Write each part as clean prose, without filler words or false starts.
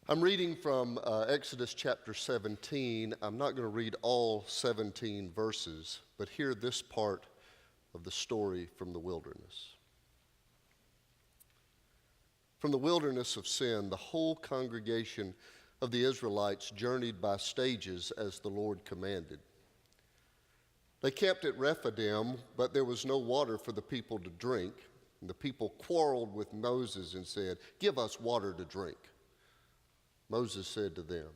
I'm reading from Exodus chapter 17. I'm not going to read all 17 verses, but hear this part of the story from the wilderness. From the wilderness of sin, the whole congregation of the Israelites journeyed by stages as the Lord commanded. They camped at Rephidim, but there was no water for the people to drink. And the people quarreled with Moses and said, "Give us water to drink." Moses said to them,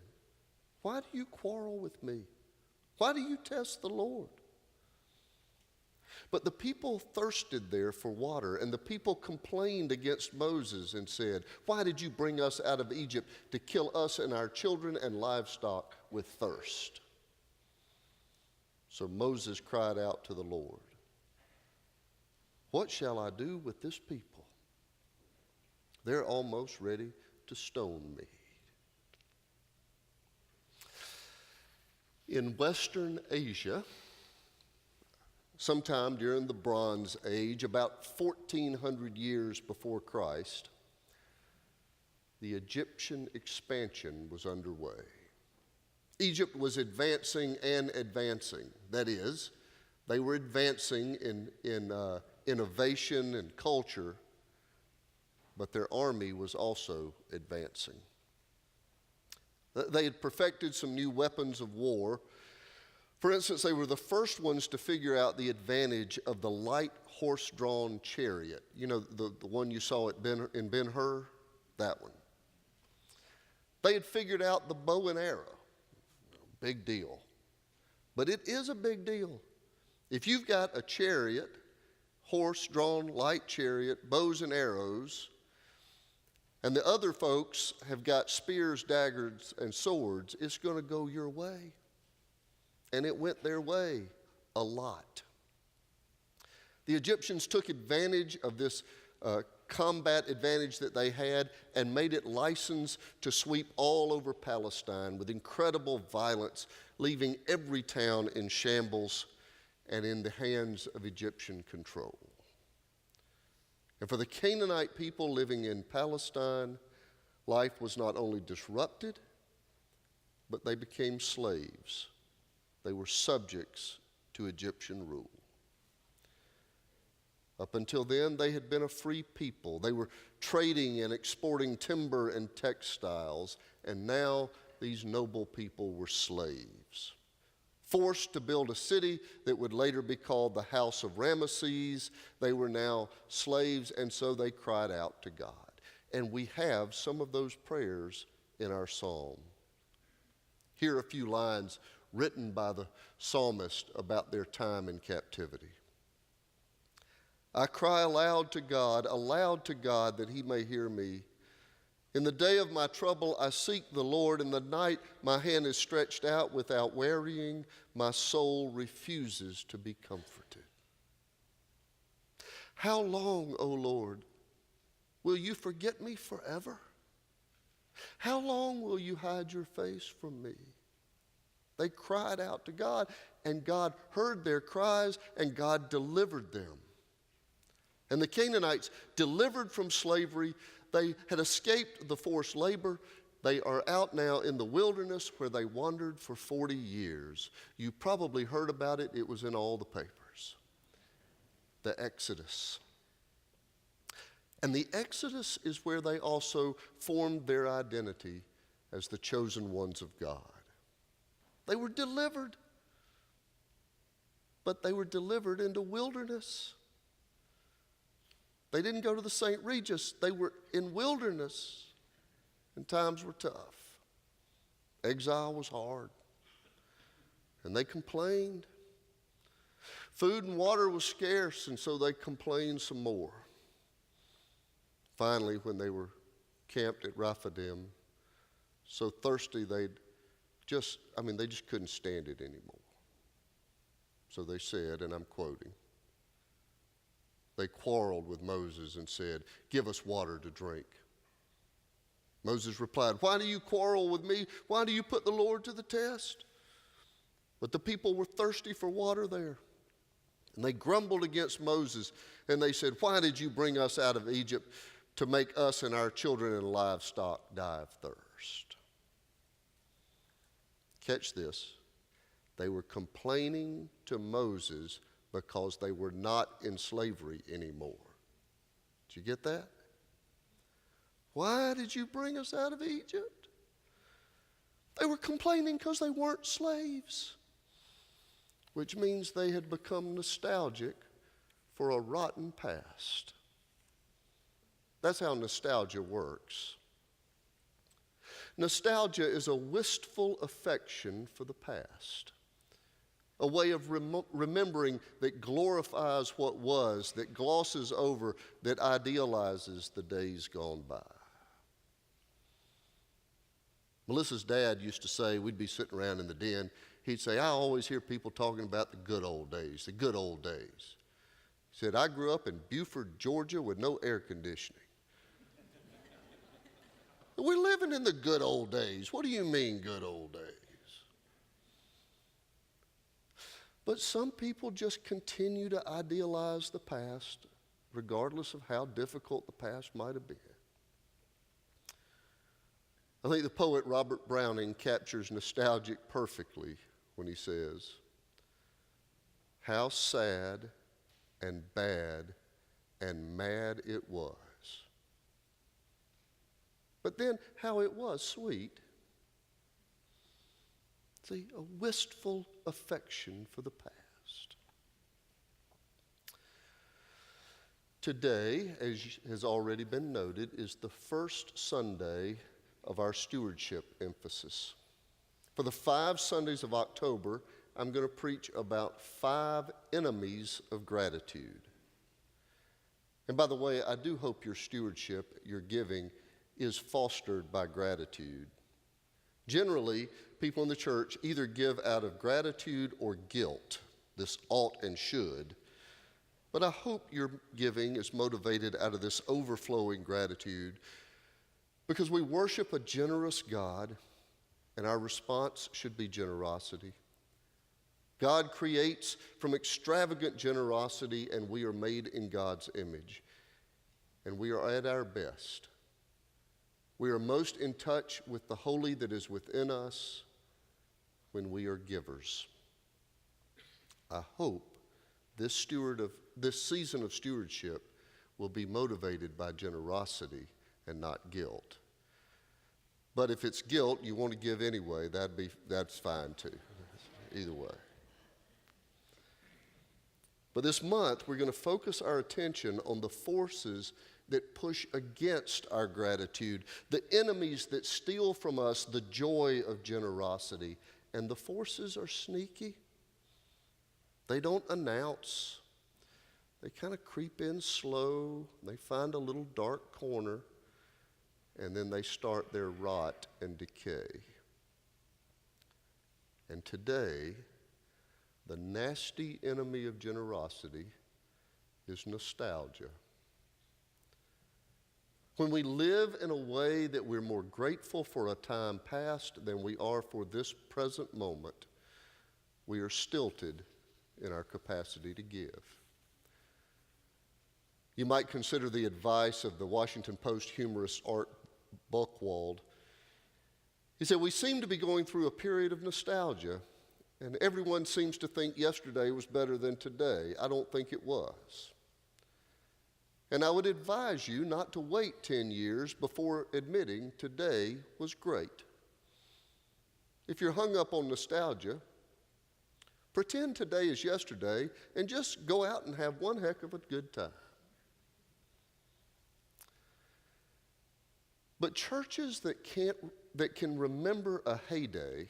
"Why do you quarrel with me? Why do you test the Lord?" But the people thirsted there for water, and the people complained against Moses and said, "Why did you bring us out of Egypt to kill us and our children and livestock with thirst?" So Moses cried out to the Lord, "What shall I do with this people? They're almost ready to stone me." In Western Asia, sometime during the Bronze Age, about 1400 years before Christ, the Egyptian expansion was underway. Egypt was advancing and advancing. That is, they were advancing in innovation and culture, but their army was also advancing. They had perfected some new weapons of war. For instance, they were the first ones to figure out the advantage of the light horse-drawn chariot. You know, the one you saw in Ben-Hur? That one. They had figured out the bow and arrow. Big deal. But it is a big deal. If you've got a chariot, horse-drawn light chariot, bows and arrows, and the other folks have got spears, daggers, and swords, it's going to go your way. And it went their way a lot. The Egyptians took advantage of this combat advantage that they had and made it licensed to sweep all over Palestine with incredible violence, leaving every town in shambles and in the hands of Egyptian control. And for the Canaanite people living in Palestine, life was not only disrupted, but they became slaves. They were subjects to Egyptian rule. Up until then, they had been a free people. They were trading and exporting timber and textiles, and now these noble people were slaves. Forced to build a city that would later be called the House of Ramesses, they were now slaves, and so they cried out to God. And we have some of those prayers in our psalm. Here are a few lines written by the psalmist about their time in captivity. "I cry aloud to God that he may hear me. In the day of my trouble, I seek the Lord. In the night, my hand is stretched out without wearying. My soul refuses to be comforted. How long, O Lord, will you forget me forever? How long will you hide your face from me?" They cried out to God, and God heard their cries, and God delivered them. And the Canaanites, delivered from slavery, they had escaped the forced labor. They are out now in the wilderness where they wandered for 40 years. You probably heard about it. It was in all the papers. The Exodus. And the Exodus is where they also formed their identity as the chosen ones of God. They were delivered, but they were delivered into wilderness. They didn't go to the St. Regis. They were in wilderness, and times were tough. Exile was hard, and they complained. Food and water was scarce, and so they complained some more. Finally, when they were camped at Rephidim, so thirsty they just couldn't stand it anymore. So they said, and I'm quoting, they quarreled with Moses and said, "Give us water to drink." Moses replied, "Why do you quarrel with me? Why do you put the Lord to the test?" But the people were thirsty for water there. And they grumbled against Moses, and they said, "Why did you bring us out of Egypt to make us and our children and livestock die of thirst. Catch this. They were complaining to Moses because they were not in slavery anymore. Did you get that? Why did you bring us out of Egypt? They were complaining because they weren't slaves, which means they had become nostalgic for a rotten past. That's how nostalgia works. Nostalgia is a wistful affection for the past, a way of remembering that glorifies what was, that glosses over, that idealizes the days gone by. Melissa's dad used to say, we'd be sitting around in the den, he'd say, I always hear people talking about the good old days, the good old days. He said, I grew up in Beaufort, Georgia with no air conditioning. We're living in the good old days. What do you mean, good old days? But some people just continue to idealize the past, regardless of how difficult the past might have been. I think the poet Robert Browning captures nostalgia perfectly when he says, how sad and bad and mad it was. But then how it was sweet. See, a wistful affection for the past. Today, as has already been noted, is the first Sunday of our stewardship emphasis. For the 5 Sundays of October, I'm going to preach about 5 enemies of gratitude. And by the way, I do hope your stewardship, your giving, is fostered by gratitude. Generally, people in the church either give out of gratitude or guilt, this ought and should. But I hope your giving is motivated out of this overflowing gratitude, because we worship a generous God, and our response should be generosity. God creates from extravagant generosity, and we are made in God's image. And we are at our best. We are most in touch with the holy that is within us when we are givers. I hope this season of stewardship will be motivated by generosity and not guilt. But if it's guilt, you want to give anyway, that's fine too. Either way. But this month, we're going to focus our attention on the forces that push against our gratitude, the enemies that steal from us the joy of generosity. And the forces are sneaky. They don't announce. They kind of creep in slow. They find a little dark corner, and then they start their rot and decay. And today, the nasty enemy of generosity is nostalgia. When we live in a way that we're more grateful for a time past than we are for this present moment, we are stilted in our capacity to give. You might consider the advice of the Washington Post humorist Art Buchwald. He said, we seem to be going through a period of nostalgia, and everyone seems to think yesterday was better than today. I don't think it was. And I would advise you not to wait 10 years before admitting today was great. If you're hung up on nostalgia, pretend today is yesterday and just go out and have one heck of a good time. But churches that can remember a heyday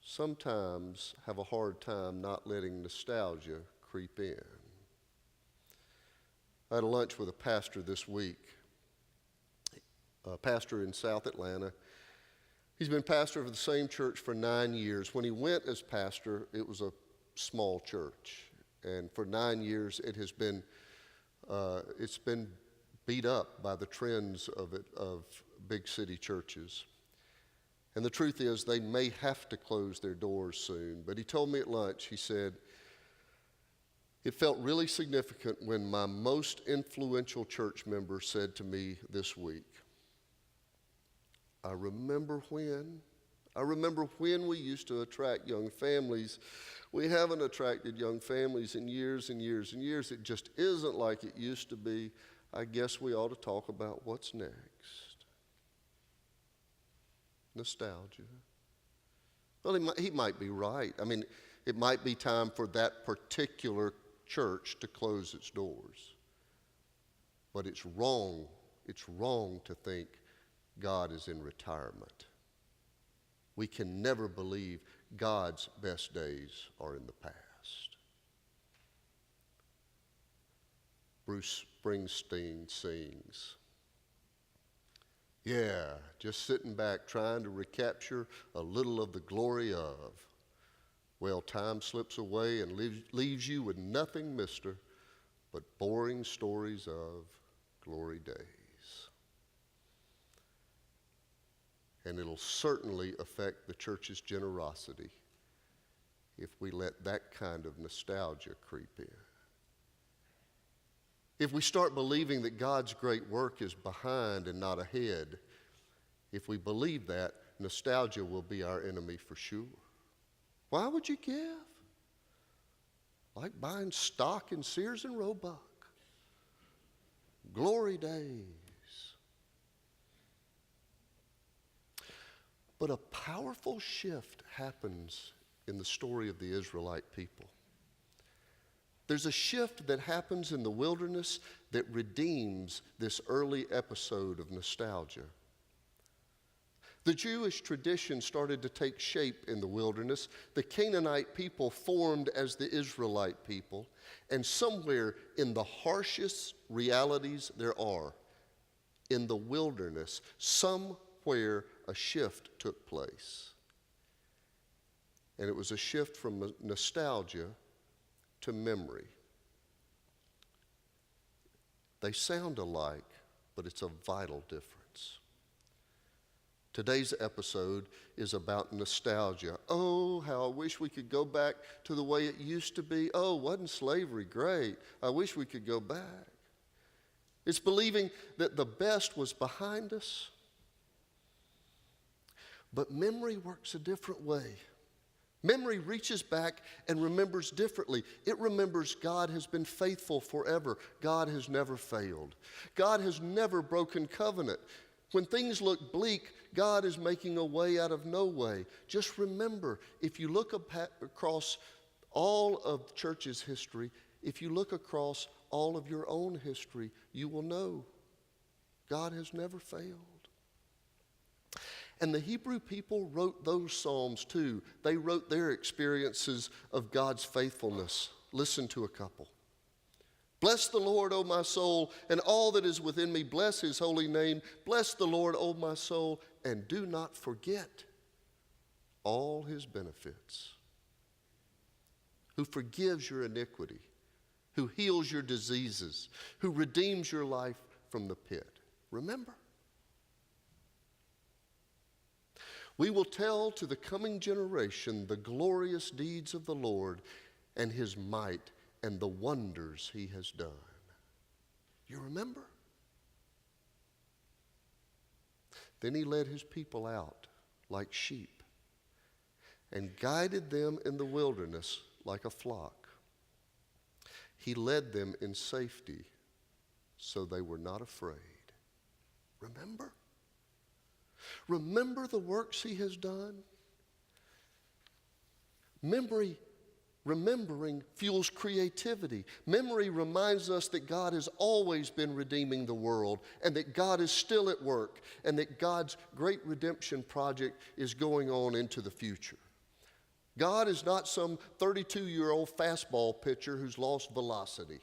sometimes have a hard time not letting nostalgia creep in. I had a lunch with a pastor this week, a pastor in South Atlanta. He's been pastor of the same church for 9 years. When he went as pastor, it was a small church. And for 9 years, it's been beat up by the trends of big city churches. And the truth is, they may have to close their doors soon. But he told me at lunch, he said, It felt really significant when my most influential church member said to me this week, I remember when we used to attract young families. We haven't attracted young families in years and years and years. It just isn't like it used to be. I guess we ought to talk about what's next. Nostalgia. Well, he might be right. I mean, it might be time for that particular church to close its doors. But it's wrong. It's wrong to think God is in retirement. We can never believe God's best days are in the past. Bruce Springsteen sings, yeah, just sitting back trying to recapture a little of the glory of. Well, time slips away and leaves you with nothing, mister, but boring stories of glory days. And it'll certainly affect the church's generosity if we let that kind of nostalgia creep in. If we start believing that God's great work is behind and not ahead, if we believe that, nostalgia will be our enemy for sure. Why would you give? Like buying stock in Sears and Roebuck. Glory days. But a powerful shift happens in the story of the Israelite people. There's a shift that happens in the wilderness that redeems this early episode of nostalgia. The Jewish tradition started to take shape in the wilderness. The Canaanite people formed as the Israelite people. And somewhere in the harshest realities there are, in the wilderness, somewhere a shift took place. And it was a shift from nostalgia to memory. They sound alike, but it's a vital difference. Today's episode is about nostalgia. Oh, how I wish we could go back to the way it used to be. Oh, wasn't slavery great? I wish we could go back. It's believing that the best was behind us. But memory works a different way. Memory reaches back and remembers differently. It remembers God has been faithful forever. God has never failed. God has never broken covenant. When things look bleak, God is making a way out of no way. Just remember, if you look across all of the church's history, if you look across all of your own history, you will know God has never failed. And the Hebrew people wrote those Psalms too. They wrote their experiences of God's faithfulness. Listen to a couple. Bless the Lord, O my soul, and all that is within me. Bless his holy name. Bless the Lord, O my soul, and do not forget all his benefits. Who forgives your iniquity, who heals your diseases, who redeems your life from the pit. Remember. We will tell to the coming generation the glorious deeds of the Lord and his might and the wonders he has done. You remember? Then he led his people out like sheep and guided them in the wilderness like a flock. He led them in safety so they were not afraid. Remember? Remember the works he has done? Remembering fuels creativity. Memory reminds us that God has always been redeeming the world and that God is still at work and that God's great redemption project is going on into the future. God is not some 32-year-old fastball pitcher who's lost velocity.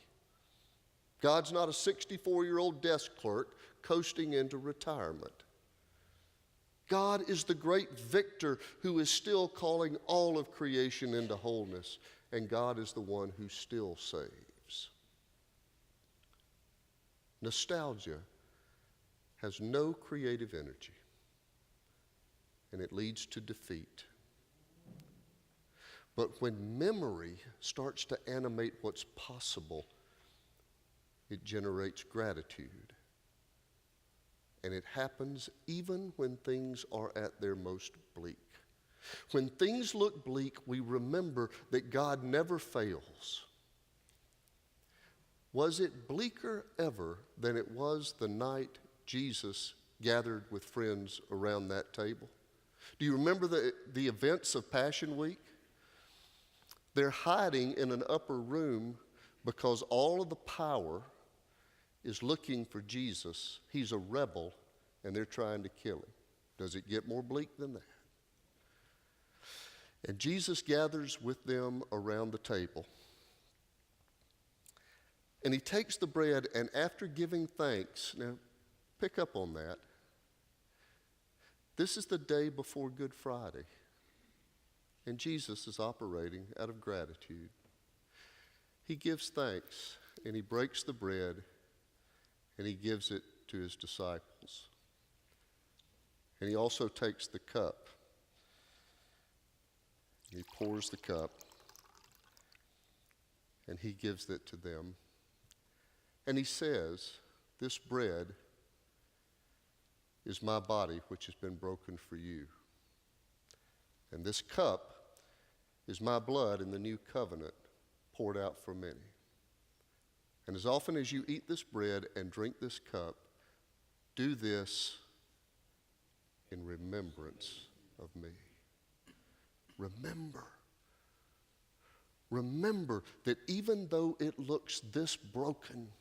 God's not a 64-year-old desk clerk coasting into retirement. God is the great victor who is still calling all of creation into wholeness, and God is the one who still saves. Nostalgia has no creative energy, and it leads to defeat. But when memory starts to animate what's possible, it generates gratitude. And it happens even when things are at their most bleak. When things look bleak, we remember that God never fails. Was it bleaker ever than it was the night Jesus gathered with friends around that table? Do you remember the events of Passion Week? They're hiding in an upper room because all of the power is looking for Jesus. He's a rebel, and they're trying to kill him. Does it get more bleak than that? And Jesus gathers with them around the table. And he takes the bread, and after giving thanks, now pick up on that. This is the day before Good Friday. And Jesus is operating out of gratitude. He gives thanks, and he breaks the bread, and he gives it to his disciples. And he also takes the cup. He pours the cup, and he gives it to them. And he says, "This bread is my body, which has been broken for you. And this cup is my blood in the new covenant, poured out for many. And as often as you eat this bread and drink this cup, do this in remembrance of me." Remember. Remember that even though it looks this broken,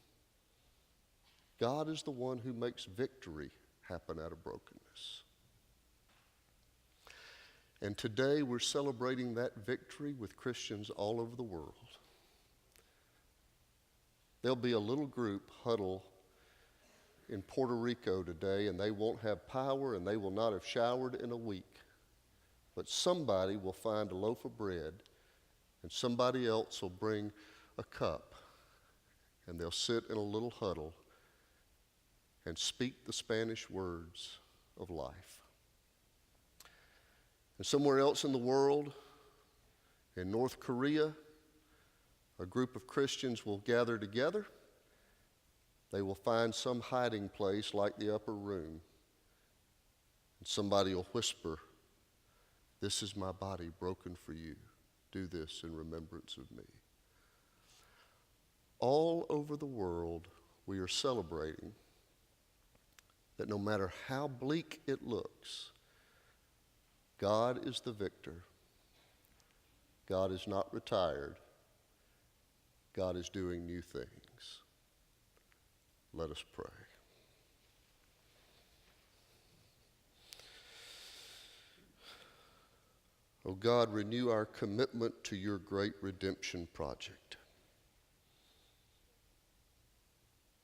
God is the one who makes victory happen out of brokenness. And today we're celebrating that victory with Christians all over the world. There'll be a little group huddle in Puerto Rico today, and they won't have power and they will not have showered in a week. But somebody will find a loaf of bread, and somebody else will bring a cup, and they'll sit in a little huddle and speak the Spanish words of life. And somewhere else in the world, in North Korea, a group of Christians will gather together. They will find some hiding place like the upper room, and somebody will whisper, "This is my body broken for you. Do this in remembrance of me." All over the world, we are celebrating that no matter how bleak it looks, God is the victor. God is not retired. God is doing new things. Let us pray. Oh God, renew our commitment to your great redemption project.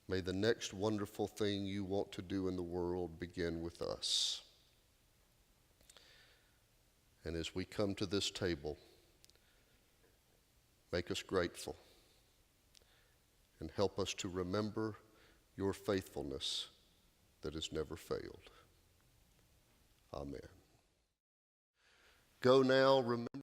May the next wonderful thing you want to do in the world begin with us. And as we come to this table, make us grateful and help us to remember your faithfulness that has never failed. Amen. Go now, remember